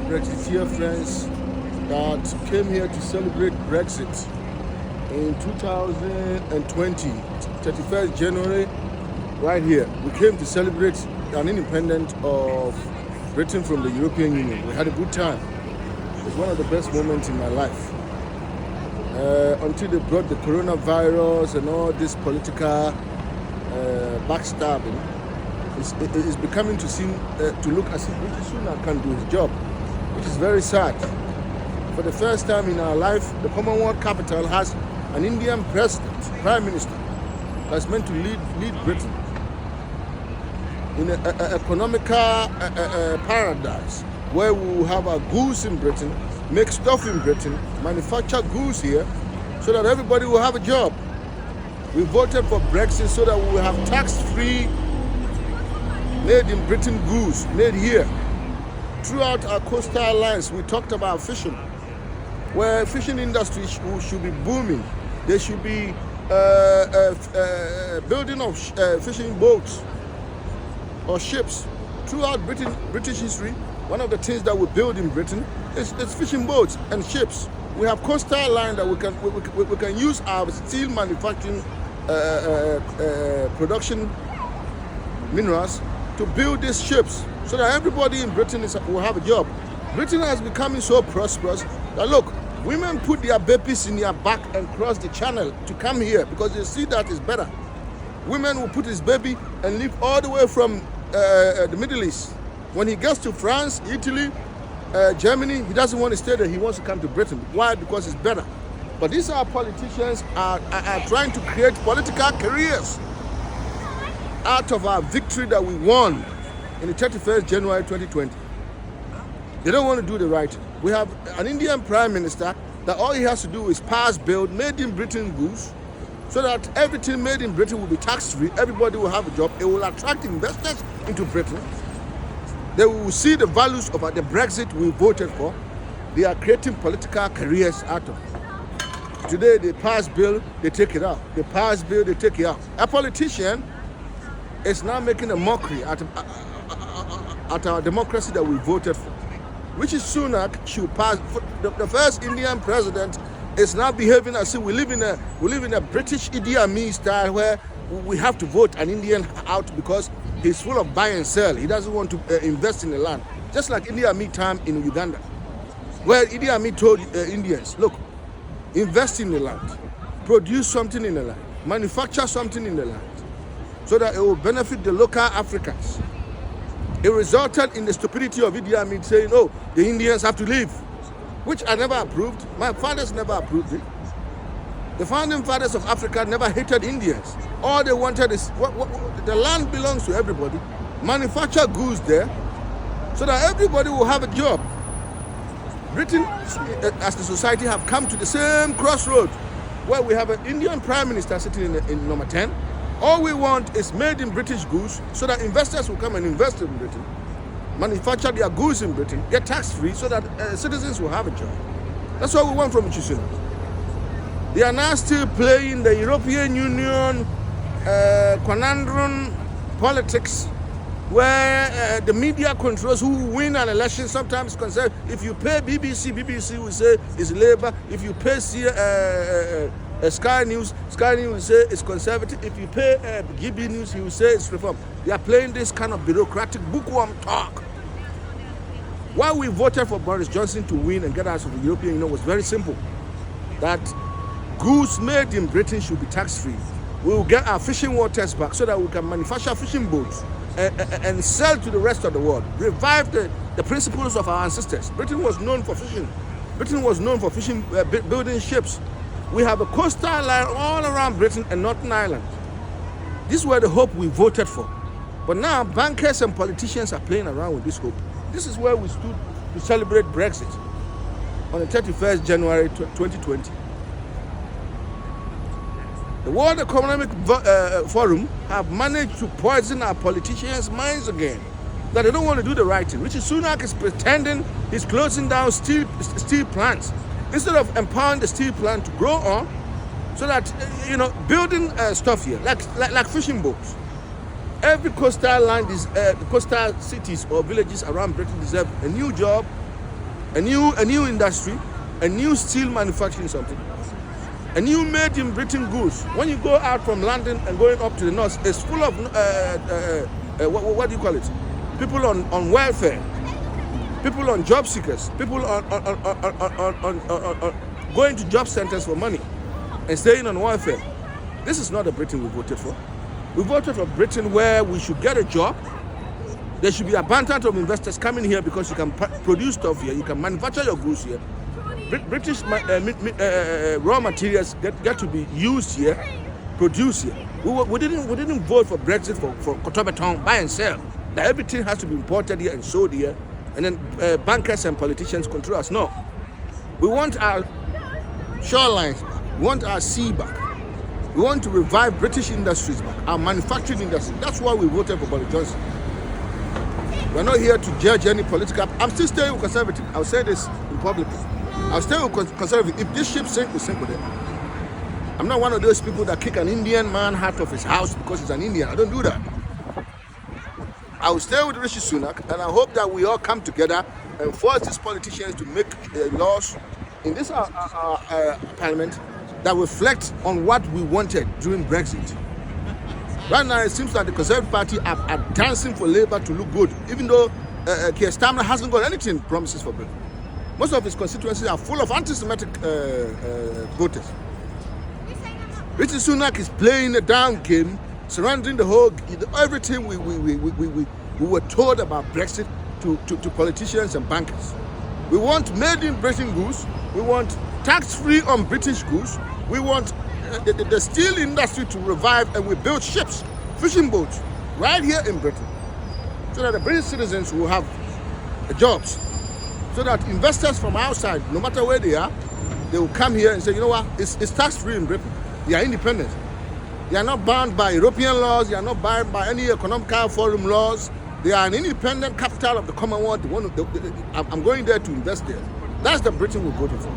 Brexiteer friends that came here to celebrate Brexit in 2020, 31st January, right here. We came to celebrate an independence of Britain from the European Union. We had a good time. It was one of the best moments in my life. Until they brought the coronavirus and all this political backstabbing, it's becoming to look as if British Sunak can't do his job, which is very sad. For the first time in our life, the Commonwealth capital has an Indian president, prime minister, that's meant to lead Britain in an economical paradise where we will have our goods in Britain, make stuff in Britain, manufacture goods here, so that everybody will have a job. We voted for Brexit so that we will have tax-free, made in Britain goods, made here. Throughout our coastal lines, we talked about fishing, where fishing industry should be booming. There should be building of fishing boats or ships. Throughout British history, one of the things that we build in Britain is fishing boats and ships. We have coastal line that we can use our steel manufacturing production minerals to build these ships so that everybody in Britain will have a job. Britain has become so prosperous that, look, women put their babies in their back and cross the channel to come here because they see that is better. Women will put his baby and live all the way from the Middle East. When he gets to France, Italy, Germany, he doesn't want to stay there. He wants to come to Britain. Why? Because it's better. But these our politicians are trying to create political careers out of our victory that we won in the 31st January 2020. They don't want to do the right thing. We have an Indian prime minister that all he has to do is pass bill made in Britain goods so that everything made in Britain will be tax-free. Everybody will have a job. It will attract investors into Britain. They will see the values of the Brexit we voted for. They are creating political careers out of it. Today they pass bill, they take it out. They pass bill, they take it out. A politician is now making a mockery at our democracy that we voted for. Rishi Sunak should pass. The first Indian president is now behaving as if we live in a British Idi Amin style where we have to vote an Indian out because he's full of buy and sell. He doesn't want to invest in the land. Just like Idi Amin time in Uganda, where Idi Amin told Indians, look, invest in the land, produce something in the land, manufacture something in the land, so that it will benefit the local Africans. It resulted in the stupidity of Idi Amin saying, oh, the Indians have to leave, which I never approved. My fathers never approved it. The founding fathers of Africa never hated Indians. All they wanted is, the land belongs to everybody. Manufacture goods there so that everybody will have a job. Britain, as the society, have come to the same crossroad where we have an Indian prime minister sitting in number 10. All we want is made in British goods so that investors will come and invest in Britain, manufacture their goods in Britain, get tax-free so that citizens will have a job. That's what we want from Chisholm. They are now still playing the European Union conundrum politics where the media controls who win an election. Sometimes if you pay BBC will say it's Labour. If you pay Sky News will say it's Conservative. If you pay GB News, he will say it's Reform. They are playing this kind of bureaucratic bookworm talk. Why we voted for Boris Johnson to win and get out of the European Union was very simple. That goods made in Britain should be tax-free. We will get our fishing waters back so that we can manufacture fishing boats and sell to the rest of the world. Revive the principles of our ancestors. Britain was known for fishing. Britain was known for fishing, building ships. We have a coastal line all around Britain and Northern Ireland. These were the hope we voted for. But now bankers and politicians are playing around with this hope. This is where we stood to celebrate Brexit on the 31st January 2020. The World Economic Forum have managed to poison our politicians' minds again, that they don't want to do the right thing. Rishi Sunak is pretending he's closing down steel plants instead of empowering the steel plant to grow on, so that building stuff here like fishing boats. Every coastal line, coastal cities or villages around Britain deserve a new job a new industry, a new steel manufacturing something, a new made in Britain goods. When you go out from London and going up to the north, it's full of what do you call it? People on welfare, people on job seekers, people on going to job centers for money and staying on welfare. This is not the Britain we voted for. We voted for Britain where we should get a job. There should be abundance of investors coming here because you can produce stuff here, you can manufacture your goods here. British raw materials get to be used here, produced here. We didn't vote for Brexit for Cotobeton, buy and sell. That everything has to be imported here and sold here, and then bankers and politicians control us. No. We want our shorelines back. We want our sea back. We want to revive British industries back, our manufacturing industry. That's why we voted for Boris Johnson. We're not here to judge any political. I'm still staying with Conservative. I'll say this in public. I'll stay with Conservative. If this ship sink, we sink with it. I'm not one of those people that kick an Indian man out of his house because he's an Indian. I don't do that. I will stay with Rishi Sunak, and I hope that we all come together and force these politicians to make laws in this parliament that reflect on what we wanted during Brexit. Right now, it seems like the Conservative Party are dancing for Labour to look good, even though Keir Starmer hasn't got anything promises for Britain. Most of his constituencies are full of anti-Semitic voters. Rishi Sunak is playing a down game, surrendering the whole everything we were told about Brexit to politicians and bankers. We want made in Britain goods. We want tax-free on British goods. We want the steel industry to revive, and we build ships, fishing boats, right here in Britain, so that the British citizens will have jobs, so that investors from outside, no matter where they are, they will come here and say, you know what, it's tax-free in Britain. They are independent. They are not bound by European laws. They are not bound by any economic forum laws. They are an independent capital of the Commonwealth. I'm going there to invest there. That's the Britain we're voting for.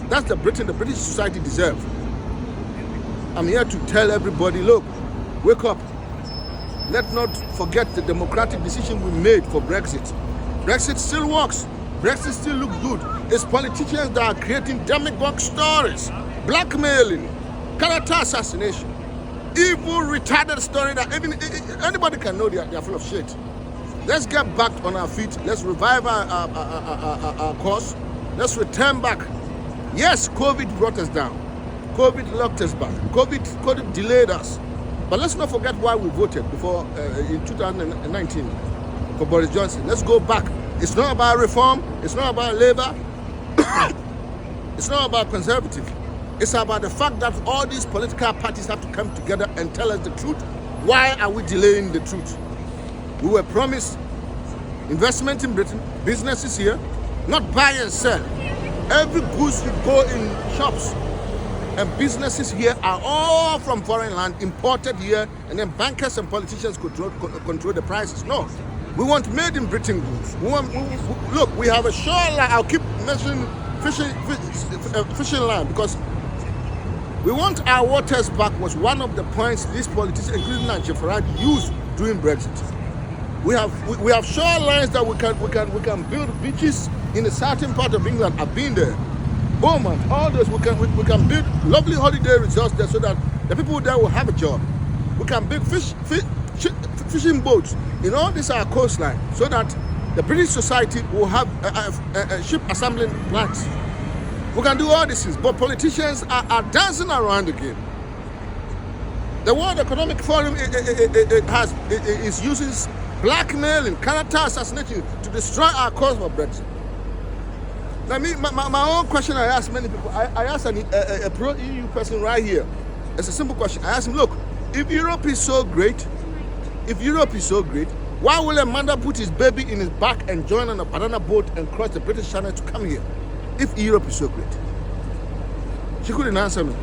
That's the Britain the British society deserves. I'm here to tell everybody, look, wake up. Let's not forget the democratic decision we made for Brexit. Brexit still works. Brexit still looks good. It's politicians that are creating demagogue stories, blackmailing, character assassination, evil, retarded story that even anybody can know they are full of shit. Let's get back on our feet. Let's revive our course. Let's return back. Yes, COVID brought us down. COVID locked us back. COVID delayed us. But let's not forget why we voted before in 2019 for Boris Johnson. Let's go back. It's not about reform. It's not about Labour. It's not about Conservative. It's about the fact that all these political parties have to come together and tell us the truth. Why are we delaying the truth? We were promised investment in Britain, businesses here, not buy and sell. Every goods you go in shops and businesses here are all from foreign land, imported here, and then bankers and politicians control the prices. No, we want made in Britain goods. Look, we have a shoreline. I'll keep mentioning fishing line because we want our waters back was one of the points these politicians, including Nigel Farage, used during Brexit. We have shorelines that we can build beaches in the southern part of England. I've been there. Beaumont, all those we can build lovely holiday resorts there so that the people there will have a job. We can build fishing boats in all this our coastline so that the British society will have a ship assembling plants. We can do all these things, but politicians are dancing around the game. The World Economic Forum is using blackmailing, character assassination to destroy our cause for Brexit. Now, my own question I ask many people, I asked a pro-EU person right here. It's a simple question. I asked him, look, if Europe is so great, why will a mother put his baby in his back and join on a banana boat and cross the British Channel to come here? If Europe is so great. She couldn't answer me.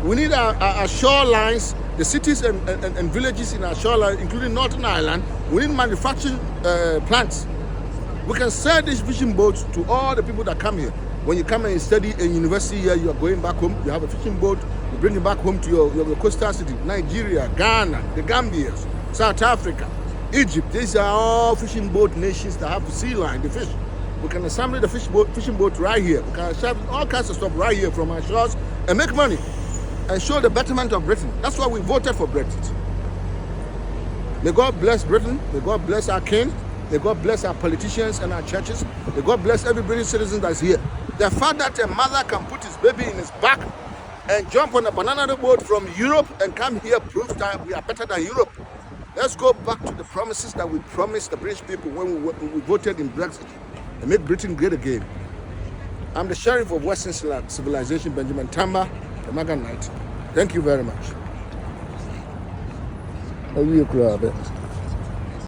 We need our shorelines, the cities and villages in our shoreline, including Northern Ireland. We need manufacturing plants. We can sell these fishing boats to all the people that come here. When you come and study in university here, you are going back home, you have a fishing boat, you bring it back home to your coastal city, Nigeria, Ghana, the Gambia, South Africa, Egypt. These are all fishing boat nations that have sea line, the fish. We can assemble the fishing boat right here. We can assemble all kinds of stuff right here from our shores and make money and show the betterment of Britain. That's why we voted for Brexit. May God bless Britain. May God bless our king. May God bless our politicians and our churches. May God bless every British citizen that's here. The fact that a mother can put his baby in his back and jump on a banana boat from Europe and come here proves that we are better than Europe. Let's go back to the promises that we promised the British people when we voted in Brexit and make Britain great again. I'm the Sheriff of Western Civilization, Benjamin Tamba, the Magan Knight. Thank you very much.